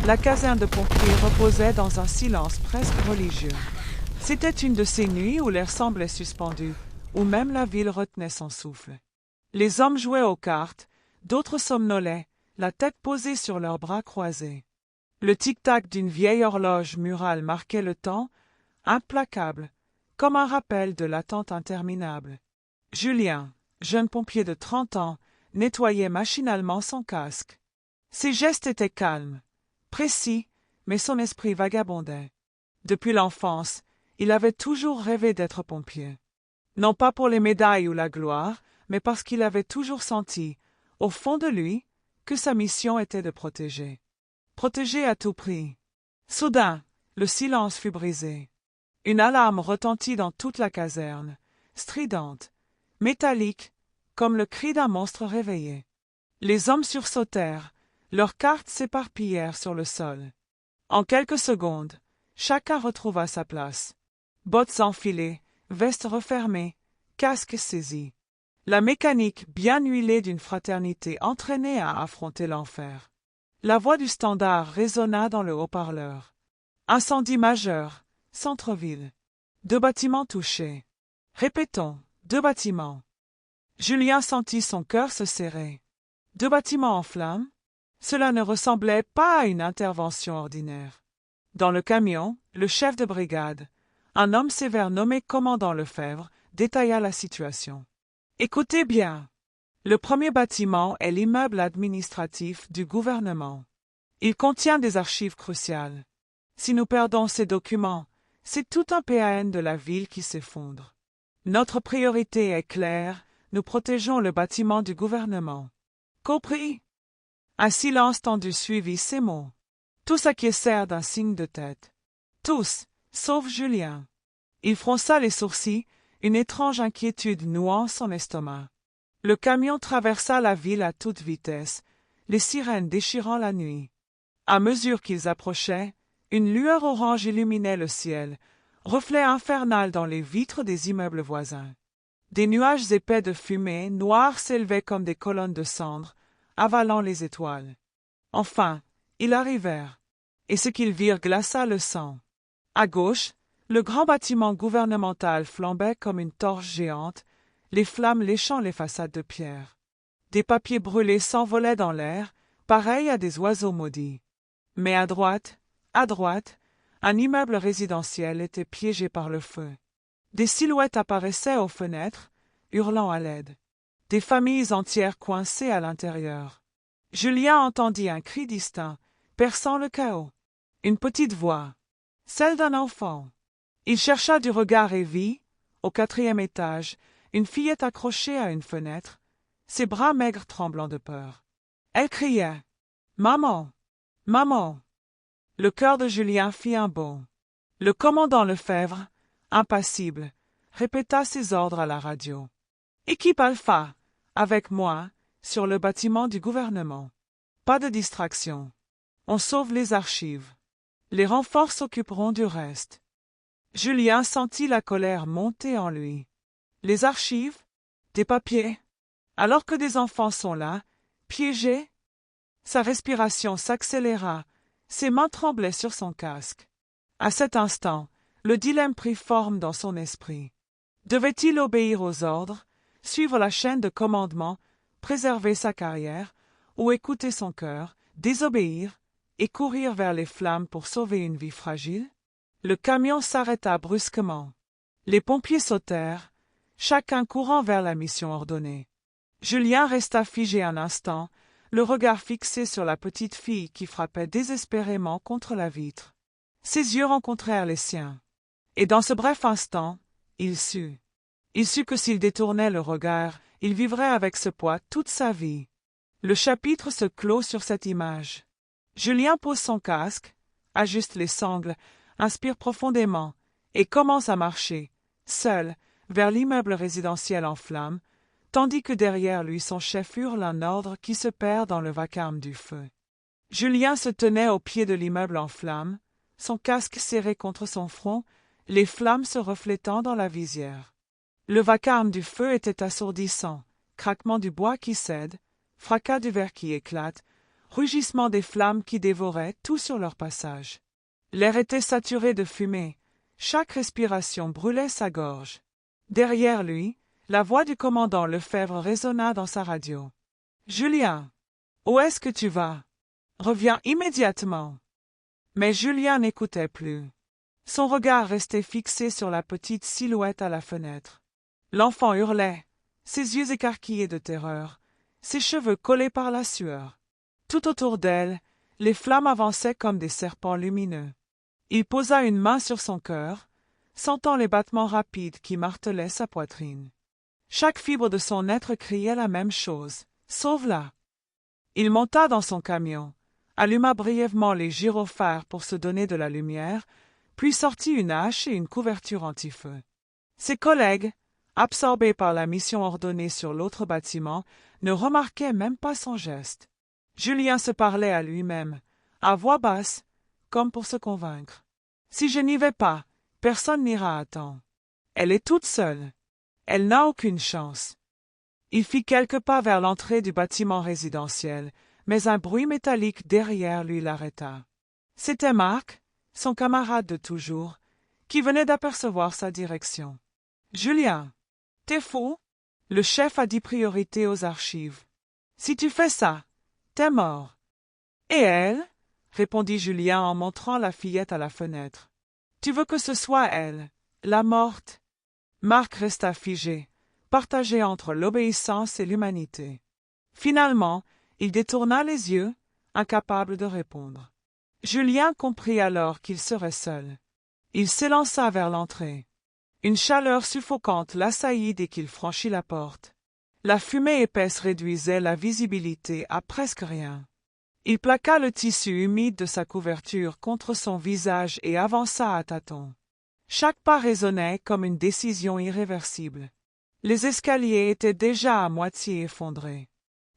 La caserne de pompiers reposait dans un silence presque religieux. C'était une de ces nuits où l'air semblait suspendu, où même la ville retenait son souffle. Les hommes jouaient aux cartes, d'autres somnolaient, la tête posée sur leurs bras croisés. Le tic-tac d'une vieille horloge murale marquait le temps, implacable, comme un rappel de l'attente interminable. Julien, jeune pompier de 30 ans, nettoyait machinalement son casque. Ses gestes étaient calmes, précis, mais son esprit vagabondait. Depuis l'enfance, il avait toujours rêvé d'être pompier. Non pas pour les médailles ou la gloire, mais parce qu'il avait toujours senti, au fond de lui, que sa mission était de protéger. Protéger à tout prix. Soudain, le silence fut brisé. Une alarme retentit dans toute la caserne, stridente, métallique, comme le cri d'un monstre réveillé. Les hommes sursautèrent, leurs cartes s'éparpillèrent sur le sol. En quelques secondes, chacun retrouva sa place. Bottes enfilées, veste refermée, casque saisi. La mécanique bien huilée d'une fraternité entraînée à affronter l'enfer. La voix du standard résonna dans le haut-parleur. Incendie majeur, centre-ville. 2 bâtiments touchés. Répétons, 2 bâtiments. Julien sentit son cœur se serrer. 2 bâtiments en flammes? Cela ne ressemblait pas à une intervention ordinaire. Dans le camion, le chef de brigade, un homme sévère nommé commandant Lefebvre, détailla la situation. Écoutez bien. Le premier bâtiment est l'immeuble administratif du gouvernement. Il contient des archives cruciales. Si nous perdons ces documents, c'est tout un PAN de la ville qui s'effondre. Notre priorité est claire, nous protégeons le bâtiment du gouvernement. Compris? Un silence tendu suivit ces mots. Tous acquiescèrent d'un signe de tête. Tous, sauf Julien. Il fronça les sourcils, une étrange inquiétude nouant son estomac. Le camion traversa la ville à toute vitesse, les sirènes déchirant la nuit. À mesure qu'ils approchaient, une lueur orange illuminait le ciel, reflet infernal dans les vitres des immeubles voisins. Des nuages épais de fumée noire s'élevaient comme des colonnes de cendres, avalant les étoiles. Enfin, ils arrivèrent, et ce qu'ils virent glaça le sang. À gauche, le grand bâtiment gouvernemental flambait comme une torche géante, les flammes léchant les façades de pierre. Des papiers brûlés s'envolaient dans l'air, pareils à des oiseaux maudits. Mais à droite, un immeuble résidentiel était piégé par le feu. Des silhouettes apparaissaient aux fenêtres, hurlant à l'aide. Des familles entières coincées à l'intérieur. Julien entendit un cri distinct, perçant le chaos. Une petite voix, celle d'un enfant. Il chercha du regard et vit, au 4e étage, une fillette accrochée à une fenêtre, ses bras maigres tremblant de peur. Elle criait « Maman! Maman !» Le cœur de Julien fit un bond. Le commandant Lefebvre, impassible, répéta ses ordres à la radio. « Équipe Alpha, avec moi, sur le bâtiment du gouvernement. Pas de distraction. On sauve les archives. Les renforts s'occuperont du reste. » Julien sentit la colère monter en lui. Les archives? Des papiers? Alors que des enfants sont là, piégés? Sa respiration s'accéléra, ses mains tremblaient sur son casque. À cet instant, le dilemme prit forme dans son esprit. Devait-il obéir aux ordres, suivre la chaîne de commandement, préserver sa carrière, ou écouter son cœur, désobéir, et courir vers les flammes pour sauver une vie fragile? Le camion s'arrêta brusquement. Les pompiers sautèrent, chacun courant vers la mission ordonnée. Julien resta figé un instant, le regard fixé sur la petite fille qui frappait désespérément contre la vitre. Ses yeux rencontrèrent les siens. Et dans ce bref instant, il sut. Il sut que s'il détournait le regard, il vivrait avec ce poids toute sa vie. Le chapitre se clôt sur cette image. Julien pose son casque, ajuste les sangles, inspire profondément et commence à marcher, seul, vers l'immeuble résidentiel en flammes, tandis que derrière lui son chef hurle un ordre qui se perd dans le vacarme du feu. Julien se tenait au pied de l'immeuble en flammes, son casque serré contre son front, les flammes se reflétant dans la visière. Le vacarme du feu était assourdissant, craquement du bois qui cède, fracas du verre qui éclate, rugissement des flammes qui dévoraient tout sur leur passage. L'air était saturé de fumée, chaque respiration brûlait sa gorge. Derrière lui, la voix du commandant Lefebvre résonna dans sa radio. « Julien, où est-ce que tu vas? Reviens immédiatement. » Mais Julien n'écoutait plus. Son regard restait fixé sur la petite silhouette à la fenêtre. L'enfant hurlait, ses yeux écarquillés de terreur, ses cheveux collés par la sueur. Tout autour d'elle, les flammes avançaient comme des serpents lumineux. Il posa une main sur son cœur, sentant les battements rapides qui martelaient sa poitrine. Chaque fibre de son être criait la même chose. « Sauve-la !» Il monta dans son camion, alluma brièvement les gyrophares pour se donner de la lumière, puis sortit une hache et une couverture anti-feu. Ses collègues, absorbés par la mission ordonnée sur l'autre bâtiment, ne remarquaient même pas son geste. Julien se parlait à lui-même, à voix basse, comme pour se convaincre. « Si je n'y vais pas, personne n'ira à temps. Elle est toute seule. Elle n'a aucune chance. » Il fit quelques pas vers l'entrée du bâtiment résidentiel, mais un bruit métallique derrière lui l'arrêta. C'était Marc, son camarade de toujours, qui venait d'apercevoir sa direction. « Julien, t'es fou? Le chef a dit priorité aux archives. Si tu fais ça, t'es mort. »« Et elle ?» répondit Julien en montrant la fillette à la fenêtre. « Tu veux que ce soit elle, la morte ?» Marc resta figé, partagé entre l'obéissance et l'humanité. Finalement, il détourna les yeux, incapable de répondre. Julien comprit alors qu'il serait seul. Il s'élança vers l'entrée. Une chaleur suffocante l'assaillit dès qu'il franchit la porte. La fumée épaisse réduisait la visibilité à presque rien. Il plaqua le tissu humide de sa couverture contre son visage et avança à tâtons. Chaque pas résonnait comme une décision irréversible. Les escaliers étaient déjà à moitié effondrés.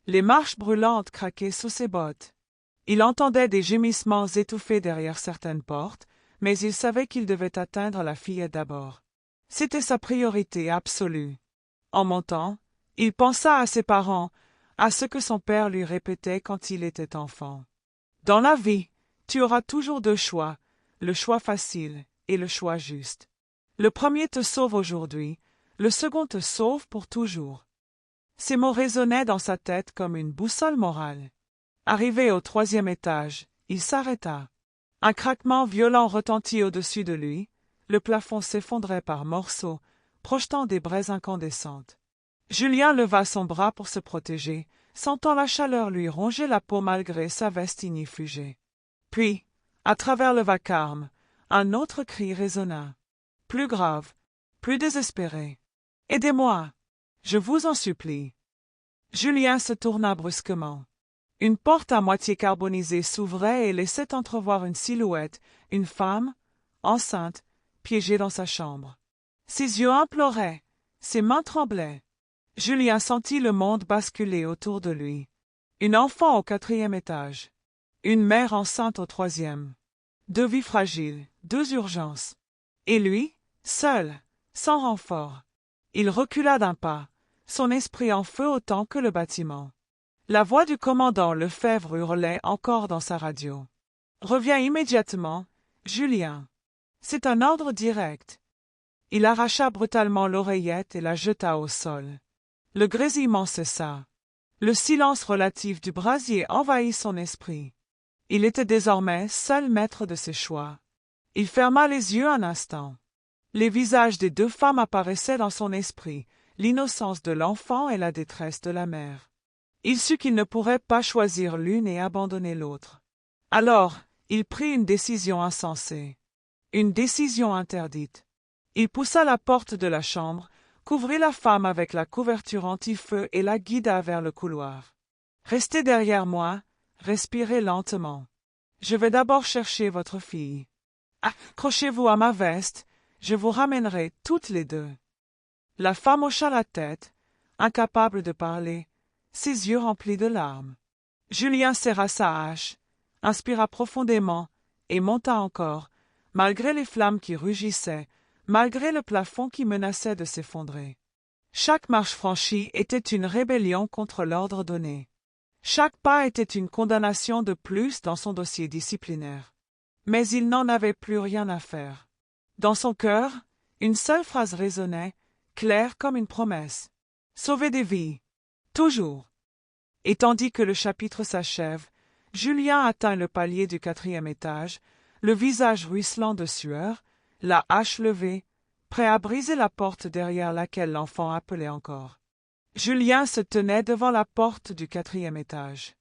Les marches brûlantes craquaient sous ses bottes. Il entendait des gémissements étouffés derrière certaines portes, mais il savait qu'il devait atteindre la fillette d'abord. C'était sa priorité absolue. En montant, il pensa à ses parents, à ce que son père lui répétait quand il était enfant. Dans la vie, tu auras toujours deux choix, le choix facile et le choix juste. Le premier te sauve aujourd'hui, le second te sauve pour toujours. Ces mots résonnaient dans sa tête comme une boussole morale. Arrivé au 3e étage, il s'arrêta. Un craquement violent retentit au-dessus de lui, le plafond s'effondrait par morceaux, projetant des braises incandescentes. Julien leva son bras pour se protéger, sentant la chaleur lui ronger la peau malgré sa veste ignifugée. Puis, à travers le vacarme, un autre cri résonna. Plus grave, plus désespéré. « Aidez-moi, je vous en supplie. » Julien se tourna brusquement. Une porte à moitié carbonisée s'ouvrait et laissait entrevoir une silhouette, une femme, enceinte, piégée dans sa chambre. Ses yeux imploraient, ses mains tremblaient. Julien sentit le monde basculer autour de lui. Une enfant au 4e étage. Une mère enceinte au 3e. 2 vies fragiles, 2 urgences. Et lui, seul, sans renfort. Il recula d'un pas, son esprit en feu autant que le bâtiment. La voix du commandant Lefebvre hurlait encore dans sa radio. « Reviens immédiatement, Julien. » C'est un ordre direct. Il arracha brutalement l'oreillette et la jeta au sol. Le grésillement cessa. Le silence relatif du brasier envahit son esprit. Il était désormais seul maître de ses choix. Il ferma les yeux un instant. Les visages des 2 femmes apparaissaient dans son esprit, l'innocence de l'enfant et la détresse de la mère. Il sut qu'il ne pourrait pas choisir l'une et abandonner l'autre. Alors, il prit une décision insensée. Une décision interdite. Il poussa la porte de la chambre, couvrit la femme avec la couverture anti-feu et la guida vers le couloir. « Restez derrière moi, respirez lentement. Je vais d'abord chercher votre fille. Accrochez-vous à ma veste, je vous ramènerai toutes les 2. » La femme hocha la tête, incapable de parler, ses yeux remplis de larmes. Julien serra sa hache, inspira profondément et monta encore, malgré les flammes qui rugissaient, malgré le plafond qui menaçait de s'effondrer. Chaque marche franchie était une rébellion contre l'ordre donné. Chaque pas était une condamnation de plus dans son dossier disciplinaire. Mais il n'en avait plus rien à faire. Dans son cœur, une seule phrase résonnait, claire comme une promesse. Sauver des vies. Toujours. Et tandis que le chapitre s'achève, Julien atteint le palier du 4e étage, le visage ruisselant de sueur, la hache levée, prêt à briser la porte derrière laquelle l'enfant appelait encore. Julien se tenait devant la porte du 4e étage.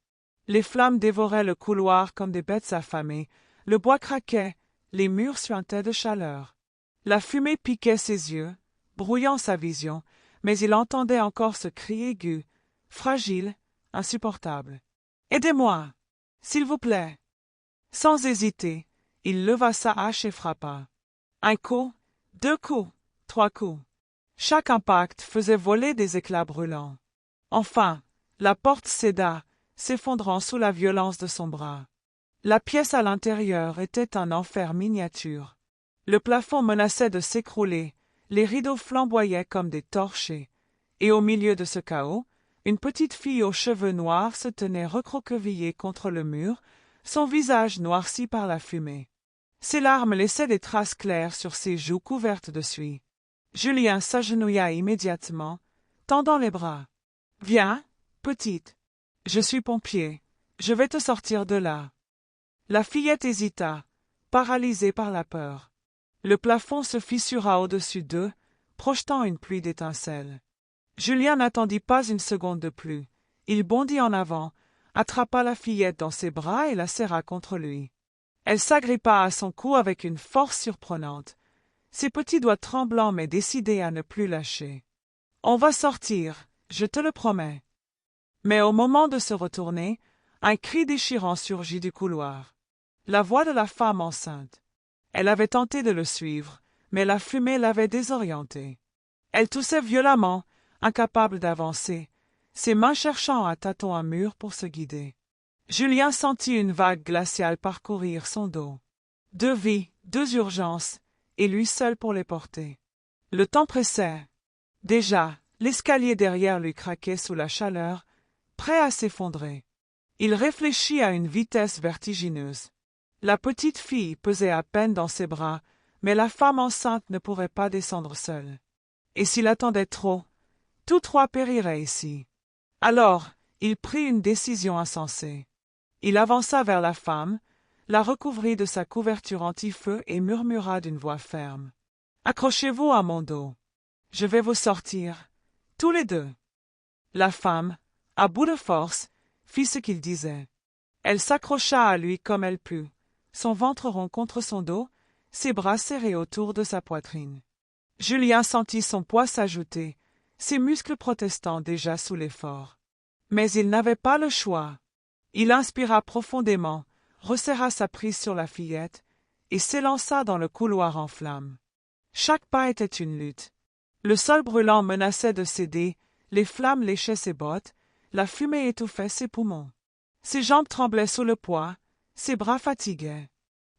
Les flammes dévoraient le couloir comme des bêtes affamées, le bois craquait, les murs suintaient de chaleur. La fumée piquait ses yeux, brouillant sa vision, mais il entendait encore ce cri aigu, fragile, insupportable. « Aidez-moi, s'il vous plaît !» Sans hésiter, il leva sa hache et frappa. Un coup, 2 coups, 3 coups. Chaque impact faisait voler des éclats brûlants. Enfin, la porte céda, s'effondrant sous la violence de son bras. La pièce à l'intérieur était un enfer miniature. Le plafond menaçait de s'écrouler, les rideaux flamboyaient comme des torchers, et au milieu de ce chaos, une petite fille aux cheveux noirs se tenait recroquevillée contre le mur, son visage noirci par la fumée. Ses larmes laissaient des traces claires sur ses joues couvertes de suie. Julien s'agenouilla immédiatement, tendant les bras. « Viens, petite. Je suis pompier. Je vais te sortir de là. » La fillette hésita, paralysée par la peur. Le plafond se fissura au-dessus d'eux, projetant une pluie d'étincelles. Julien n'attendit pas une seconde de plus. Il bondit en avant, attrapa la fillette dans ses bras et la serra contre lui. Elle s'agrippa à son cou avec une force surprenante, ses petits doigts tremblants mais décidés à ne plus lâcher. « On va sortir, je te le promets. » Mais au moment de se retourner, un cri déchirant surgit du couloir. La voix de la femme enceinte. Elle avait tenté de le suivre, mais la fumée l'avait désorientée. Elle toussait violemment, incapable d'avancer, ses mains cherchant à tâtons un mur pour se guider. Julien sentit une vague glaciale parcourir son dos. 2 vies, 2 urgences, et lui seul pour les porter. Le temps pressait. Déjà, l'escalier derrière lui craquait sous la chaleur, prêt à s'effondrer. Il réfléchit à une vitesse vertigineuse. La petite fille pesait à peine dans ses bras, mais la femme enceinte ne pourrait pas descendre seule. Et s'il attendait trop, tous 3 périraient ici. Alors, il prit une décision insensée. Il avança vers la femme, la recouvrit de sa couverture anti-feu et murmura d'une voix ferme. « Accrochez-vous à mon dos. Je vais vous sortir, tous les 2. » La femme, à bout de force, fit ce qu'il disait. Elle s'accrocha à lui comme elle put, son ventre rond contre son dos, ses bras serrés autour de sa poitrine. Julien sentit son poids s'ajouter, ses muscles protestant déjà sous l'effort. Mais il n'avait pas le choix. Il inspira profondément, resserra sa prise sur la fillette et s'élança dans le couloir en flammes. Chaque pas était une lutte. Le sol brûlant menaçait de céder, les flammes léchaient ses bottes, la fumée étouffait ses poumons. Ses jambes tremblaient sous le poids, ses bras fatiguaient.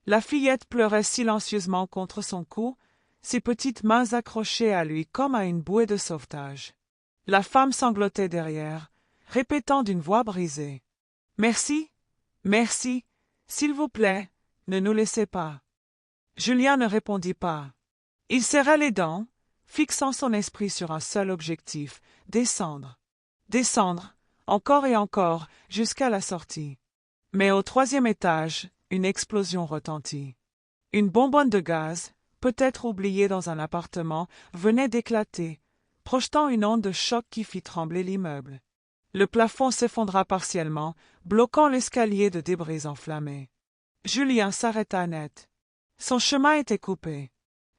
La fillette pleurait silencieusement contre son cou, ses petites mains accrochées à lui comme à une bouée de sauvetage. La femme sanglotait derrière, répétant d'une voix brisée. « Merci, merci, s'il vous plaît, ne nous laissez pas. » Julien ne répondit pas. Il serrait les dents, fixant son esprit sur un seul objectif, descendre. Descendre, encore et encore, jusqu'à la sortie. Mais au 3e étage, une explosion retentit. Une bonbonne de gaz, peut-être oubliée dans un appartement, venait d'éclater, projetant une onde de choc qui fit trembler l'immeuble. Le plafond s'effondra partiellement, bloquant l'escalier de débris enflammés. Julien s'arrêta net. Son chemin était coupé.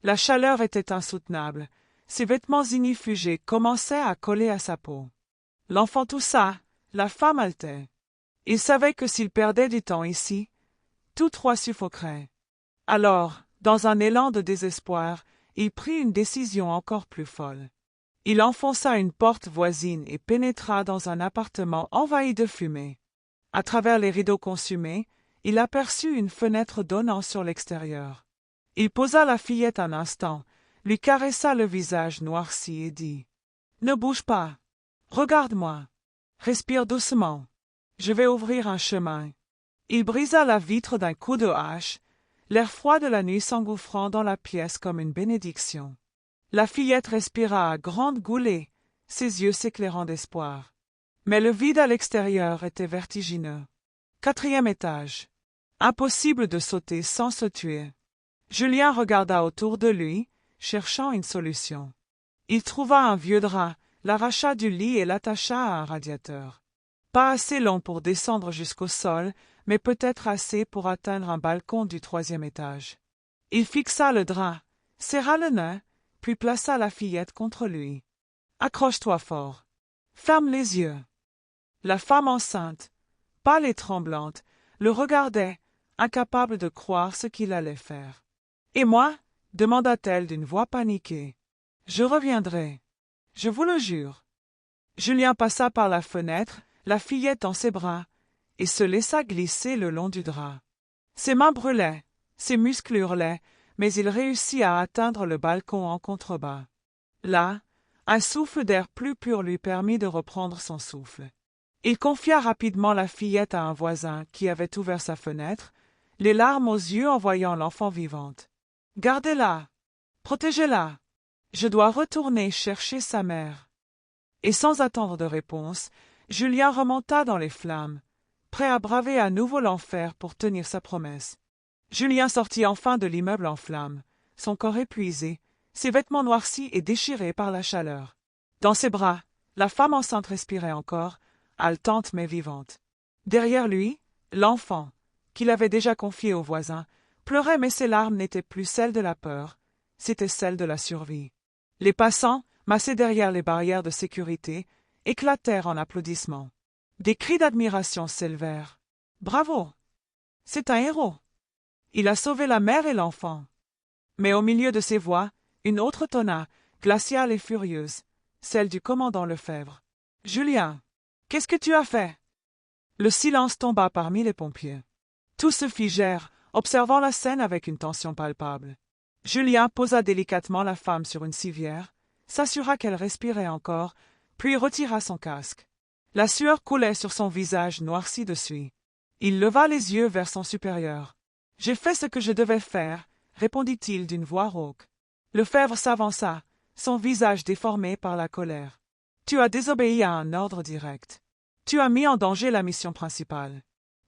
La chaleur était insoutenable. Ses vêtements ignifugés commençaient à coller à sa peau. L'enfant toussa, la femme haletait. Il savait que s'il perdait du temps ici, tous 3 suffoqueraient. Alors, dans un élan de désespoir, il prit une décision encore plus folle. Il enfonça une porte voisine et pénétra dans un appartement envahi de fumée. À travers les rideaux consumés, il aperçut une fenêtre donnant sur l'extérieur. Il posa la fillette un instant, lui caressa le visage noirci et dit « Ne bouge pas. Regarde-moi. Respire doucement. Je vais ouvrir un chemin. Il brisa la vitre d'un coup de hache, l'air froid de la nuit s'engouffrant dans la pièce comme une bénédiction. La fillette respira à grandes goulées, ses yeux s'éclairant d'espoir. Mais le vide à l'extérieur était vertigineux. 4e étage. Impossible de sauter sans se tuer. Julien regarda autour de lui, cherchant une solution. Il trouva un vieux drap, l'arracha du lit et l'attacha à un radiateur. Pas assez long pour descendre jusqu'au sol, mais peut-être assez pour atteindre un balcon du 3e étage. Il fixa le drap, serra le nœud, puis plaça la fillette contre lui. « Accroche-toi fort. Ferme les yeux. » La femme enceinte, pâle et tremblante, le regardait, incapable de croire ce qu'il allait faire. « Et moi » demanda-t-elle d'une voix paniquée. « Je reviendrai. Je vous le jure. » Julien passa par la fenêtre, la fillette dans ses bras, et se laissa glisser le long du drap. Ses mains brûlaient, ses muscles hurlaient, mais il réussit à atteindre le balcon en contrebas. Là, un souffle d'air plus pur lui permit de reprendre son souffle. Il confia rapidement la fillette à un voisin qui avait ouvert sa fenêtre, les larmes aux yeux en voyant l'enfant vivante. « Gardez-la! Protégez-la! Je dois retourner chercher sa mère. » Et sans attendre de réponse, Julien remonta dans les flammes, prêt à braver à nouveau l'enfer pour tenir sa promesse. Julien sortit enfin de l'immeuble en flammes, son corps épuisé, ses vêtements noircis et déchirés par la chaleur. Dans ses bras, la femme enceinte respirait encore, haletante mais vivante. Derrière lui, l'enfant, qu'il avait déjà confié au voisin, pleurait mais ses larmes n'étaient plus celles de la peur, c'étaient celles de la survie. Les passants, massés derrière les barrières de sécurité, éclatèrent en applaudissements. Des cris d'admiration s'élevèrent. « Bravo! C'est un héros! Il a sauvé la mère et l'enfant. » Mais au milieu de ces voix, une autre tonna, glaciale et furieuse, celle du commandant Lefebvre. « Julien, qu'est-ce que tu as fait ?» Le silence tomba parmi les pompiers. Tous se figèrent, observant la scène avec une tension palpable. Julien posa délicatement la femme sur une civière, s'assura qu'elle respirait encore, puis retira son casque. La sueur coulait sur son visage noirci de suie. Il leva les yeux vers son supérieur. « J'ai fait ce que je devais faire, » répondit-il d'une voix rauque. Lefebvre s'avança, son visage déformé par la colère. « Tu as désobéi à un ordre direct. Tu as mis en danger la mission principale.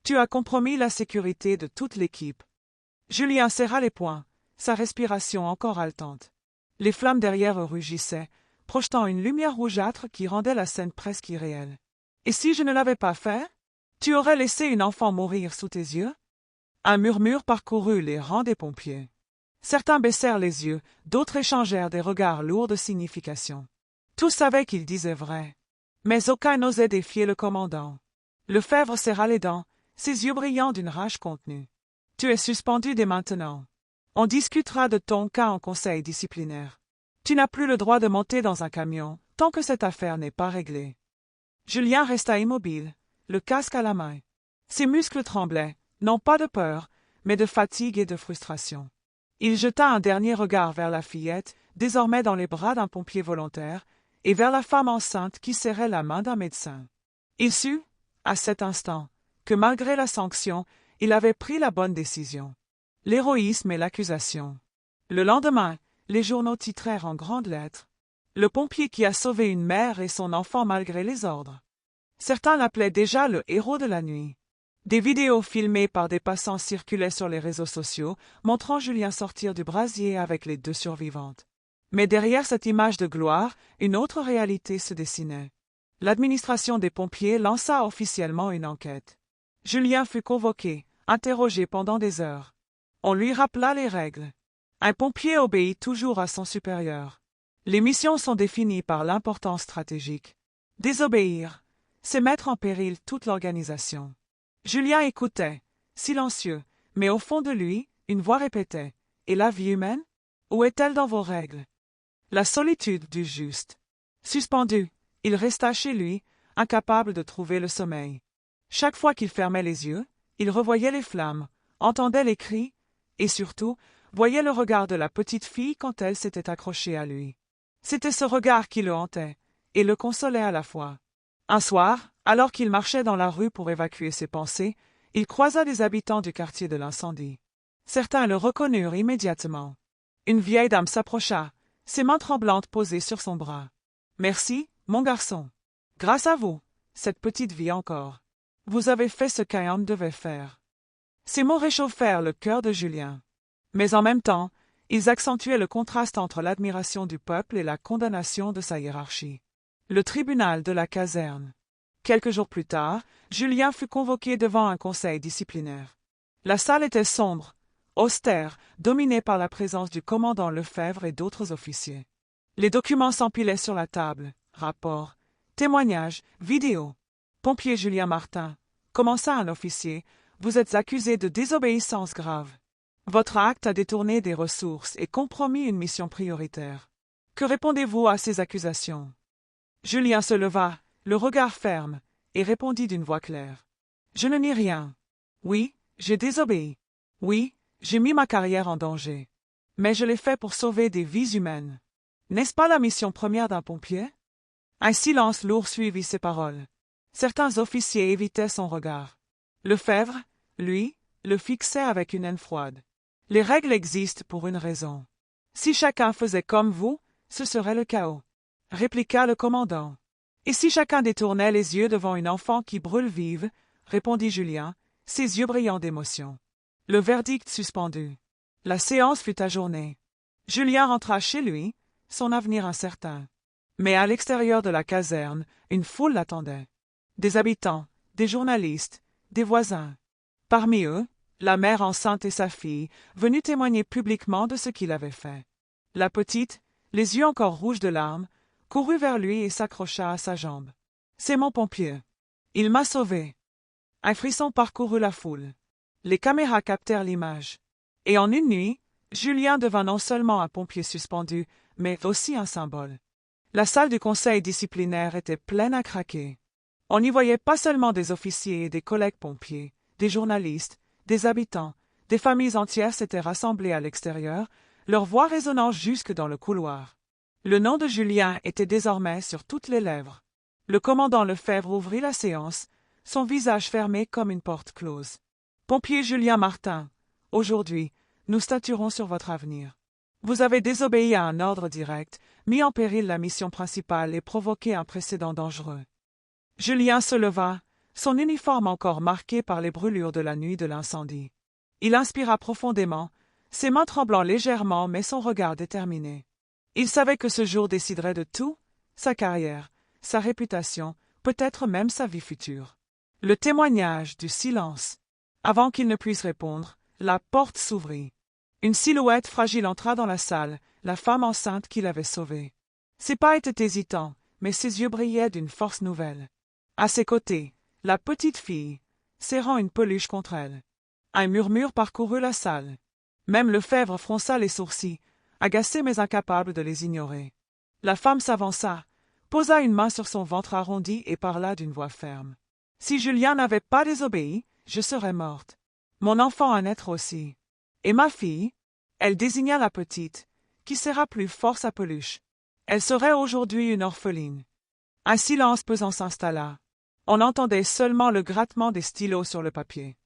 Tu as compromis la sécurité de toute l'équipe. » Julien serra les poings, sa respiration encore haletante. Les flammes derrière eux rugissaient, projetant une lumière rougeâtre qui rendait la scène presque irréelle. « Et si je ne l'avais pas fait? Tu aurais laissé une enfant mourir sous tes yeux ?» Un murmure parcourut les rangs des pompiers. Certains baissèrent les yeux, d'autres échangèrent des regards lourds de signification. Tous savaient qu'il disait vrai. Mais aucun n'osait défier le commandant. Lefebvre serra les dents, ses yeux brillants d'une rage contenue. « Tu es suspendu dès maintenant. On discutera de ton cas en conseil disciplinaire. Tu n'as plus le droit de monter dans un camion tant que cette affaire n'est pas réglée. » Julien resta immobile, le casque à la main. Ses muscles tremblaient, non pas de peur, mais de fatigue et de frustration. Il jeta un dernier regard vers la fillette, désormais dans les bras d'un pompier volontaire, et vers la femme enceinte qui serrait la main d'un médecin. Il sut, à cet instant, que malgré la sanction, il avait pris la bonne décision. L'héroïsme et l'accusation. Le lendemain, les journaux titrèrent en grandes lettres « Le pompier qui a sauvé une mère et son enfant malgré les ordres ». Certains l'appelaient déjà le héros de la nuit. Des vidéos filmées par des passants circulaient sur les réseaux sociaux, montrant Julien sortir du brasier avec les 2 survivantes. Mais derrière cette image de gloire, une autre réalité se dessinait. L'administration des pompiers lança officiellement une enquête. Julien fut convoqué, interrogé pendant des heures. On lui rappela les règles. Un pompier obéit toujours à son supérieur. Les missions sont définies par l'importance stratégique. Désobéir, c'est mettre en péril toute l'organisation. Julien écoutait, silencieux, mais au fond de lui, une voix répétait « Et la vie humaine? Où est-elle dans vos règles ?» La solitude du juste. Suspendu, il resta chez lui, incapable de trouver le sommeil. Chaque fois qu'il fermait les yeux, il revoyait les flammes, entendait les cris, et surtout, voyait le regard de la petite fille quand elle s'était accrochée à lui. C'était ce regard qui le hantait, et le consolait à la fois. Un soir, alors qu'il marchait dans la rue pour évacuer ses pensées, il croisa des habitants du quartier de l'incendie. Certains le reconnurent immédiatement. Une vieille dame s'approcha, ses mains tremblantes posées sur son bras. « Merci, mon garçon. Grâce à vous, cette petite vit encore. Vous avez fait ce qu'un homme devait faire. » Ces mots réchauffèrent le cœur de Julien. Mais en même temps, ils accentuaient le contraste entre l'admiration du peuple et la condamnation de sa hiérarchie. Le tribunal de la caserne. Quelques jours plus tard, Julien fut convoqué devant un conseil disciplinaire. La salle était sombre, austère, dominée par la présence du commandant Lefebvre et d'autres officiers. Les documents s'empilaient sur la table, rapports, témoignages, vidéos. « Pompier Julien Martin », commença un officier, « vous êtes accusé de désobéissance grave. Votre acte a détourné des ressources et compromis une mission prioritaire. Que répondez-vous à ces accusations ?» Julien se leva, le regard ferme, et répondit d'une voix claire. « Je ne nie rien. Oui, j'ai désobéi. Oui, j'ai mis ma carrière en danger. Mais je l'ai fait pour sauver des vies humaines. N'est-ce pas la mission première d'un pompier ?» Un silence lourd suivit ces paroles. Certains officiers évitaient son regard. Lefebvre, lui, le fixait avec une haine froide. « Les règles existent pour une raison. Si chacun faisait comme vous, ce serait le chaos, » répliqua le commandant. « Et si chacun détournait les yeux devant une enfant qui brûle vive, » répondit Julien, ses yeux brillants d'émotion. Le verdict suspendu. La séance fut ajournée. Julien rentra chez lui, son avenir incertain. Mais à l'extérieur de la caserne, une foule l'attendait. Des habitants, des journalistes, des voisins. Parmi eux, la mère enceinte et sa fille, venues témoigner publiquement de ce qu'il avait fait. La petite, les yeux encore rouges de larmes, courut vers lui et s'accrocha à sa jambe. « C'est mon pompier. Il m'a sauvé. » Un frisson parcourut la foule. Les caméras captèrent l'image. Et en une nuit, Julien devint non seulement un pompier suspendu, mais aussi un symbole. La salle du conseil disciplinaire était pleine à craquer. On y voyait pas seulement des officiers et des collègues pompiers, des journalistes, des habitants, des familles entières s'étaient rassemblées à l'extérieur, leur voix résonnant jusque dans le couloir. Le nom de Julien était désormais sur toutes les lèvres. Le commandant Lefebvre ouvrit la séance, son visage fermé comme une porte close. « Pompier Julien Martin, aujourd'hui, nous statuerons sur votre avenir. Vous avez désobéi à un ordre direct, mis en péril la mission principale et provoqué un précédent dangereux. » Julien se leva, son uniforme encore marqué par les brûlures de la nuit de l'incendie. Il inspira profondément, ses mains tremblant légèrement mais son regard déterminé. Il savait que ce jour déciderait de tout, sa carrière, sa réputation, peut-être même sa vie future. Le témoignage du silence. Avant qu'il ne puisse répondre, la porte s'ouvrit. Une silhouette fragile entra dans la salle, la femme enceinte qu'il avait sauvée. Ses pas étaient hésitants, mais ses yeux brillaient d'une force nouvelle. À ses côtés, la petite fille, serrant une peluche contre elle. Un murmure parcourut la salle. Même Lefebvre fronça les sourcils, agacé mais incapable de les ignorer. La femme s'avança, posa une main sur son ventre arrondi et parla d'une voix ferme. « Si Julien n'avait pas désobéi, je serais morte. Mon enfant à naître aussi. Et ma fille ?» Elle désigna la petite, qui serra plus fort sa peluche. Elle serait aujourd'hui une orpheline. Un silence pesant s'installa. On entendait seulement le grattement des stylos sur le papier.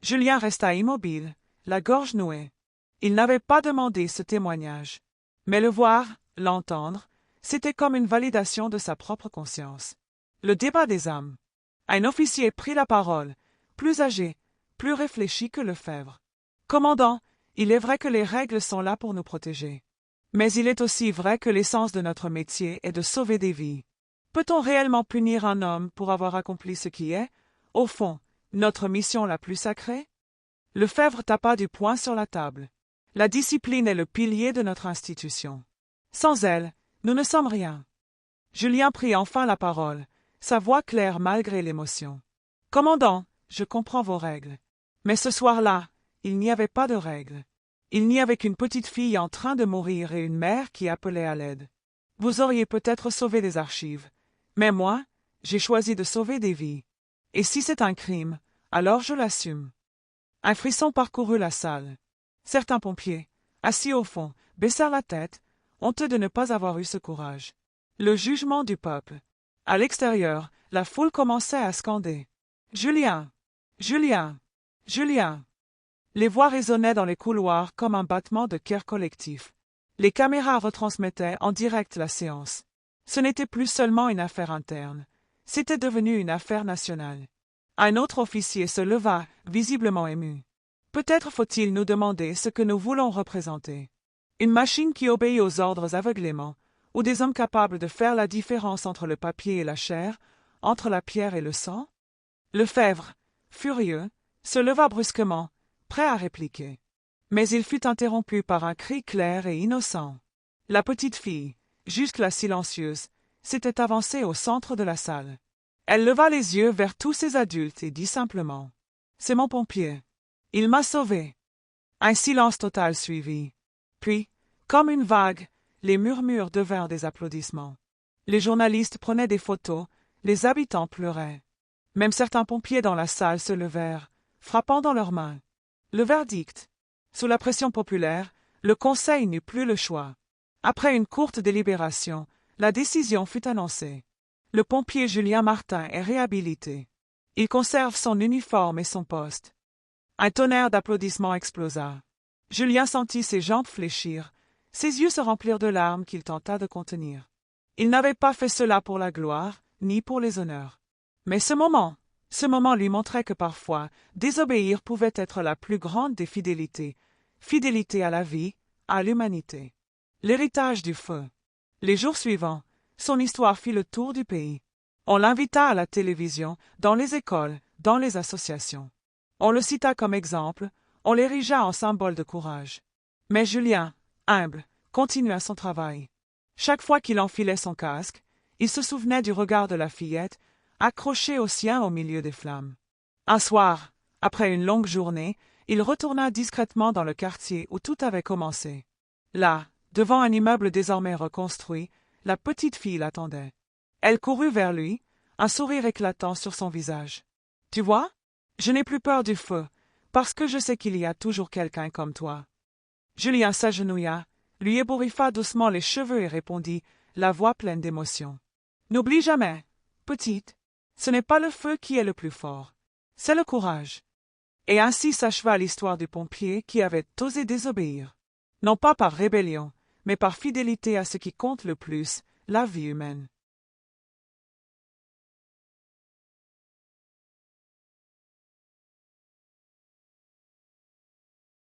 Julien resta immobile, la gorge nouée. Il n'avait pas demandé ce témoignage. Mais le voir, l'entendre, c'était comme une validation de sa propre conscience. Le débat des âmes. Un officier prit la parole, plus âgé, plus réfléchi que Lefebvre. « Commandant, il est vrai que les règles sont là pour nous protéger. Mais il est aussi vrai que l'essence de notre métier est de sauver des vies. Peut-on réellement punir un homme pour avoir accompli ce qui est, au fond, notre mission la plus sacrée ?» Lefebvre tapa du poing sur la table. « La discipline est le pilier de notre institution. Sans elle, nous ne sommes rien. » Julien prit enfin la parole, sa voix claire malgré l'émotion. « Commandant, je comprends vos règles. Mais ce soir-là, il n'y avait pas de règles. Il n'y avait qu'une petite fille en train de mourir et une mère qui appelait à l'aide. Vous auriez peut-être sauvé des archives. Mais moi, j'ai choisi de sauver des vies. Et si c'est un crime, alors je l'assume. » Un frisson parcourut la salle. Certains pompiers, assis au fond, baissèrent la tête, honteux de ne pas avoir eu ce courage. Le jugement du peuple. À l'extérieur, la foule commençait à scander. « Julien! Julien! Julien !» Les voix résonnaient dans les couloirs comme un battement de cœur collectif. Les caméras retransmettaient en direct la séance. Ce n'était plus seulement une affaire interne, c'était devenu une affaire nationale. Un autre officier se leva, visiblement ému. Peut-être faut-il nous demander ce que nous voulons représenter. Une machine qui obéit aux ordres aveuglément, ou des hommes capables de faire la différence entre le papier et la chair, entre la pierre et le sang? Lefebvre, furieux, se leva brusquement, prêt à répliquer. Mais il fut interrompu par un cri clair et innocent. La petite fille, jusque-là silencieuse, s'était avancée au centre de la salle. Elle leva les yeux vers tous ces adultes et dit simplement « C'est mon pompier. Il m'a sauvé. » Un silence total suivit. Puis, comme une vague, les murmures devinrent des applaudissements. Les journalistes prenaient des photos, les habitants pleuraient. Même certains pompiers dans la salle se levèrent, frappant dans leurs mains. Le verdict. Sous la pression populaire, le Conseil n'eut plus le choix. Après une courte délibération, la décision fut annoncée. Le pompier Julien Martin est réhabilité. Il conserve son uniforme et son poste. Un tonnerre d'applaudissements explosa. Julien sentit ses jambes fléchir, ses yeux se remplirent de larmes qu'il tenta de contenir. Il n'avait pas fait cela pour la gloire, ni pour les honneurs. Mais ce moment lui montrait que parfois, désobéir pouvait être la plus grande des fidélités, fidélité à la vie, à l'humanité. L'héritage du feu. Les jours suivants, son histoire fit le tour du pays. On l'invita à la télévision, dans les écoles, dans les associations. On le cita comme exemple, on l'érigea en symbole de courage. Mais Julien, humble, continua son travail. Chaque fois qu'il enfilait son casque, il se souvenait du regard de la fillette, accrochée au sien au milieu des flammes. Un soir, après une longue journée, il retourna discrètement dans le quartier où tout avait commencé. Là, devant un immeuble désormais reconstruit, la petite fille l'attendait. Elle courut vers lui, un sourire éclatant sur son visage. « Tu vois, je n'ai plus peur du feu, parce que je sais qu'il y a toujours quelqu'un comme toi. » Julien s'agenouilla, lui ébouriffa doucement les cheveux et répondit, la voix pleine d'émotion. « N'oublie jamais, petite, ce n'est pas le feu qui est le plus fort, c'est le courage. » Et ainsi s'acheva l'histoire du pompier qui avait osé désobéir. Non pas par rébellion, mais par fidélité à ce qui compte le plus, la vie humaine.